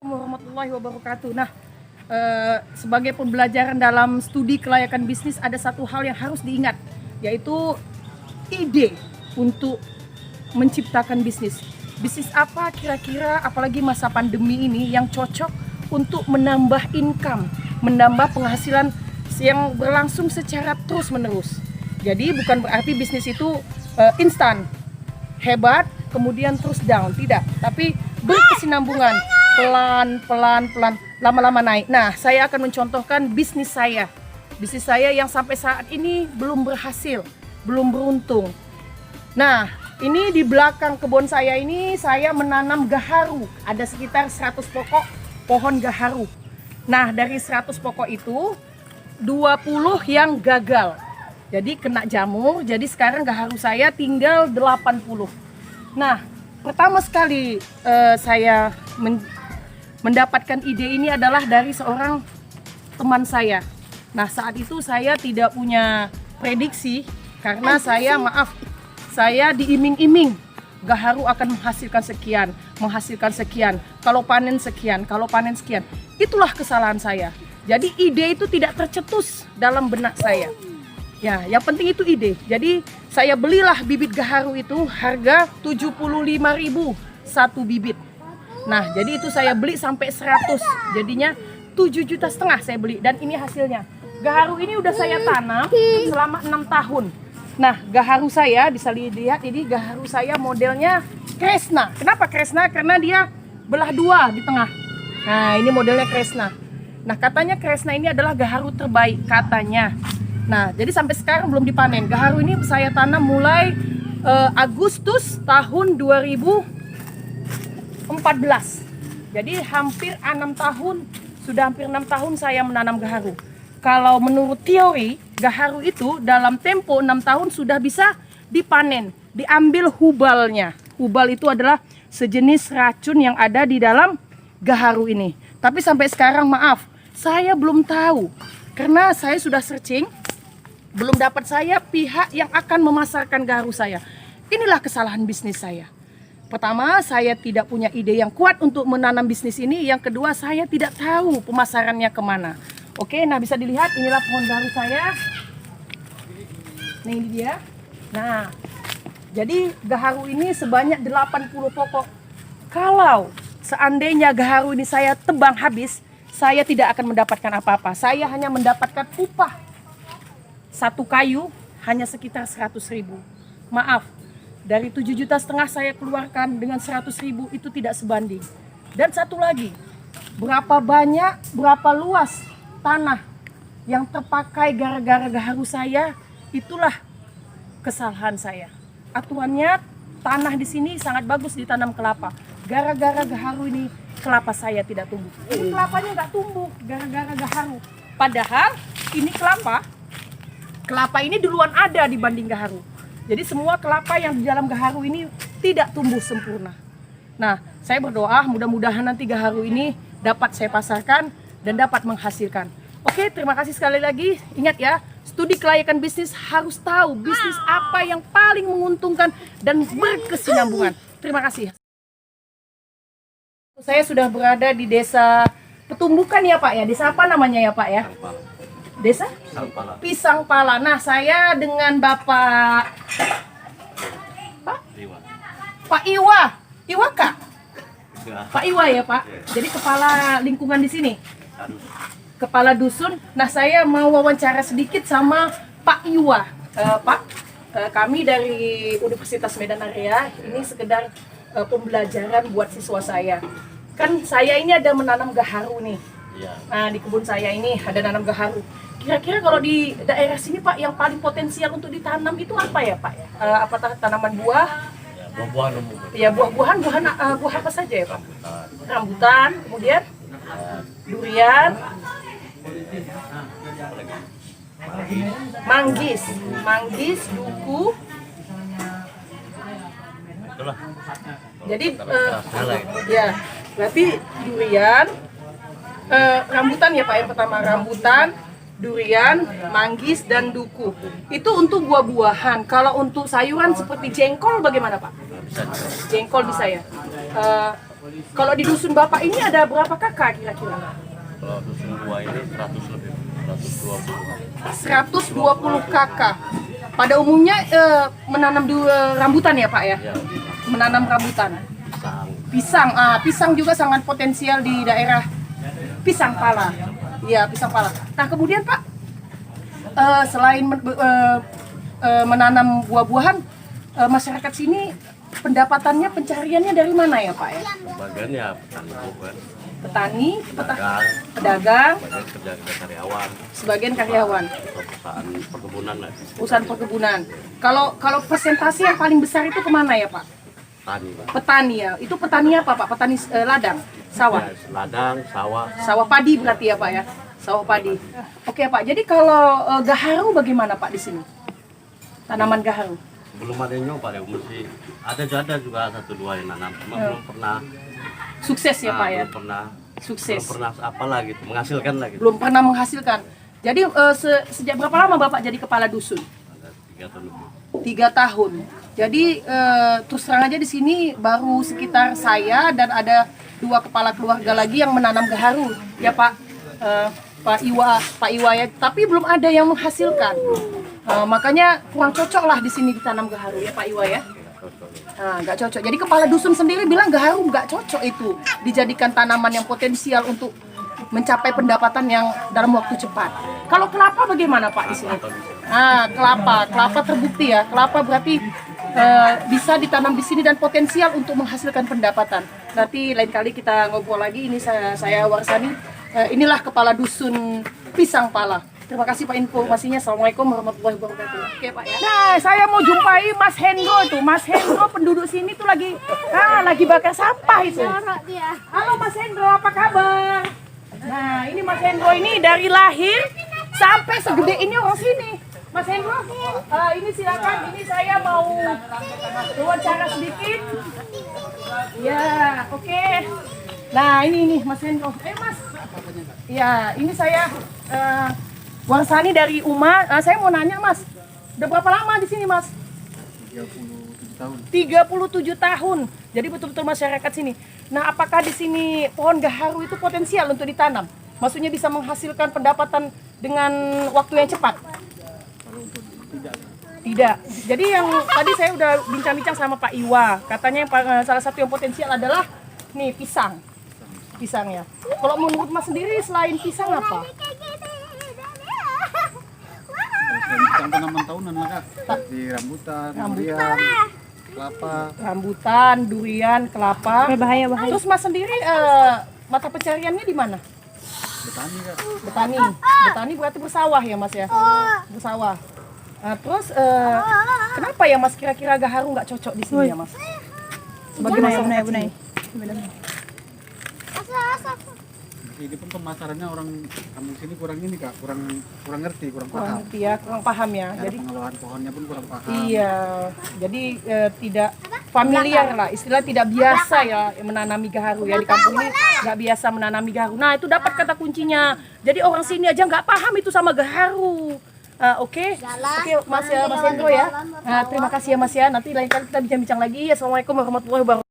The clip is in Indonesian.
Warahmatullahi wabarakatuh. Nah, sebagai pembelajaran dalam studi kelayakan bisnis ada satu hal yang harus diingat, yaitu ide untuk menciptakan bisnis. Bisnis apa kira-kira, apalagi masa pandemi ini, yang cocok untuk menambah income, menambah penghasilan yang berlangsung secara terus-menerus. Jadi bukan berarti bisnis itu instan, hebat, kemudian terus down, tidak. Tapi berkesinambungan, pelan, lama-lama naik. Nah, saya akan mencontohkan bisnis saya. Bisnis saya yang sampai saat ini belum berhasil, belum beruntung. Nah, ini di belakang kebun saya ini saya menanam gaharu. Ada sekitar 100 pokok pohon gaharu. Nah, dari 100 pokok itu 20 yang gagal. Jadi kena jamur, jadi sekarang gaharu saya tinggal 80. Nah, pertama sekali saya mendapatkan ide ini adalah dari seorang teman saya. Nah, saat itu saya tidak punya prediksi karena saya diiming-iming gaharu akan menghasilkan sekian, kalau panen sekian, kalau panen sekian. Itulah kesalahan saya. Jadi ide itu tidak tercetus dalam benak saya. Ya, yang penting itu ide. Jadi saya belilah bibit gaharu itu harga 75.000 satu bibit. Nah, jadi itu saya beli sampai 100. Jadinya 7,5 juta saya beli, dan ini hasilnya. Gaharu ini udah saya tanam selama 6 tahun. Nah, gaharu saya bisa dilihat, ini gaharu saya modelnya Kresna. Kenapa Kresna? Karena dia belah dua di tengah. Nah, ini modelnya Kresna. Nah, katanya Kresna ini adalah gaharu terbaik katanya. Nah, jadi sampai sekarang belum dipanen. Gaharu ini saya tanam mulai Agustus tahun 2014. Jadi hampir 6 tahun, sudah hampir 6 tahun saya menanam gaharu. Kalau menurut teori, gaharu itu dalam tempo 6 tahun sudah bisa dipanen, diambil hubalnya. Hubal itu adalah sejenis racun yang ada di dalam gaharu ini. Tapi sampai sekarang maaf, saya belum tahu. Karena saya sudah searching, belum dapat saya pihak yang akan memasarkan gaharu saya. Inilah kesalahan bisnis saya. Pertama, saya tidak punya ide yang kuat untuk menanam bisnis ini. Yang kedua, saya tidak tahu pemasarannya kemana. Oke, nah bisa dilihat inilah pohon gaharu saya. Nah, ini dia. Nah, jadi gaharu ini sebanyak 80 pokok. Kalau seandainya gaharu ini saya tebang habis, saya tidak akan mendapatkan apa-apa. Saya hanya mendapatkan upah satu kayu hanya sekitar 100.000. Maaf, dari 7,5 juta saya keluarkan dengan 100.000 itu tidak sebanding. Dan satu lagi, berapa banyak, berapa luas tanah yang terpakai gara-gara gaharu saya, itulah kesalahan saya. Aturannya tanah di sini sangat bagus ditanam kelapa. Gara-gara gaharu ini kelapa saya tidak tumbuh. Ini kelapanya nggak tumbuh gara-gara gaharu. Padahal ini kelapa ini duluan ada dibanding gaharu. Jadi semua kelapa yang di dalam gaharu ini tidak tumbuh sempurna. Nah, saya berdoa mudah-mudahan nanti gaharu ini dapat saya pasarkan dan dapat menghasilkan. Oke, terima kasih sekali lagi. Ingat ya, studi kelayakan bisnis harus tahu bisnis apa yang paling menguntungkan dan berkesinambungan. Terima kasih. Saya sudah berada di desa Petumbukan ya Pak ya. Desa apa namanya ya Pak ya? Desa? Pisang Pala. Nah, saya dengan Bapak Pak Iwa. Iwa Kak? Pak Iwa ya Pak? Jadi kepala lingkungan di sini? Kepala dusun. Nah, saya mau wawancara sedikit sama Pak Iwa. Pak, kami dari Universitas Medan Area, ini sekedar pembelajaran buat siswa saya. Kan saya ini ada menanam gaharu nih. Nah, di kebun saya ini ada nanam gaharu. Kira-kira kalau di daerah sini Pak, yang paling potensial untuk ditanam itu apa ya Pak ya? Apakah tanaman buah? Buah-buahan. Ya, buah-buahan, buah apa saja ya Pak? Rambutan, kemudian durian, manggis, duku. Itulah. Jadi ya, berarti durian, rambutan ya Pak, yang pertama rambutan, durian, manggis, dan duku. Itu untuk buah-buahan. Kalau untuk sayuran seperti jengkol bagaimana Pak? Bisa. Jengkol bisa ya. Kalau di dusun Bapak ini ada berapa kakak kira-kira? Kalau dusun 2 ini 100 lebih, 120 kakak. Pada umumnya menanam rambutan ya Pak ya? Ya, Menanam rambutan. pisang. Pisang juga sangat potensial di daerah Pisang Pala. Iya, Pisang Pala. Nah, kemudian Pak, selain menanam buah-buahan, masyarakat sini pendapatannya, pencariannya dari mana ya Pak ya? Sebagian ya petani bukan, Petani, pedagang, pedagang, sebagian kerja karyawan, sebagian karyawan, perusahaan perkebunan lah. usaha perkebunan. Kalau persentase yang paling besar itu kemana ya Pak? Tani, Pak. Petani ya. Itu petani apa Pak? Petani ladang, sawah. Ya, ladang, sawah. Sawah padi berarti ya Pak ya? Sawah padi. Oke Pak, jadi kalau gaharu bagaimana Pak di sini? Tanaman gaharu? Belum ada yang nyoba ya, mesti ada juga 1-2 yang nanam, cuma belum pernah. Sukses ya Pak ya? Belum pernah. Sukses. Belum pernah apa lah gitu, menghasilkan lah gitu. Belum pernah menghasilkan. Jadi sejak berapa lama Bapak jadi kepala dusun? Ada 3 tahun lebih. 3 tahun. Jadi terus terang aja di sini baru sekitar saya dan ada 2 kepala keluarga lagi yang menanam gaharu. Ya Pak, Pak Iwa ya. Tapi belum ada yang menghasilkan. Makanya kurang cocok lah di sini ditanam gaharu ya Pak Iwa ya. Nggak cocok. Jadi kepala dusun sendiri bilang gaharu nggak cocok itu dijadikan tanaman yang potensial untuk mencapai pendapatan yang dalam waktu cepat. Kalau kelapa bagaimana Pak di sini? Kelapa terbukti ya. Kelapa berarti bisa ditanam di sini dan potensial untuk menghasilkan pendapatan. Nanti lain kali kita ngobrol lagi. Ini saya Warsani. Inilah kepala dusun Pisang Pala. Terima kasih Pak informasinya. Assalamualaikum warahmatullahi wabarakatuh. Oke Pak ya. Nah, saya mau jumpai Mas Hendro tuh. Mas Hendro penduduk sini tuh lagi bakar sampah itu. Halo Mas Hendro, apa kabar? Nah, ini Mas Hendro ini dari lahir sampai segede ini orang sini. Mas Hendro, ini silakan. Ini saya mau wawancara sedikit. Ya, oke. Nah, ini Mas Hendro. Mas. Ya, ini saya Warsani dari UMA. Saya mau nanya Mas, udah berapa lama di sini Mas? 37 tahun. 37 tahun. Jadi betul-betul masyarakat sini. Nah, apakah di sini pohon gaharu itu potensial untuk ditanam? Maksudnya bisa menghasilkan pendapatan dengan waktu yang cepat? Kalau untuk Tidak. Jadi yang tadi saya udah bincang-bincang sama Pak Iwa. Katanya salah satu yang potensial adalah nih pisang. Pisang ya. Kalau menurut Mas sendiri selain pisang apa? pisang tanaman tahunan lah Kak. Seperti rambutan, durian, kelapa. Rambutan, durian, kelapa. Bahaya. Terus Mas sendiri mata pencariannya di mana? Petani Kak. Betani berarti bersawah ya Mas ya? Bersawah. Terus kenapa ya Mas kira-kira gaharu nggak cocok di sini ya Mas? Sebagai masyarakat sini. Ini pun pemasarannya orang kampung sini kurang ini Kak, kurang ngerti, kurang Kurang paham. ngerti ya, kurang paham ya. Cara Jadi pengelolaan pohonnya pun kurang paham. iya, jadi tidak familiar lah, istilah tidak biasa ya menanami gaharu ya di kampung ini nggak biasa menanami gaharu. Nah itu dapat kata kuncinya. Jadi orang sini aja nggak paham itu sama gaharu. Oke, Mas Hendro ya. Terima kasih ya Mas ya. Nanti lain kali kita bincang-bincang lagi. Assalamualaikum warahmatullahi wabarakatuh.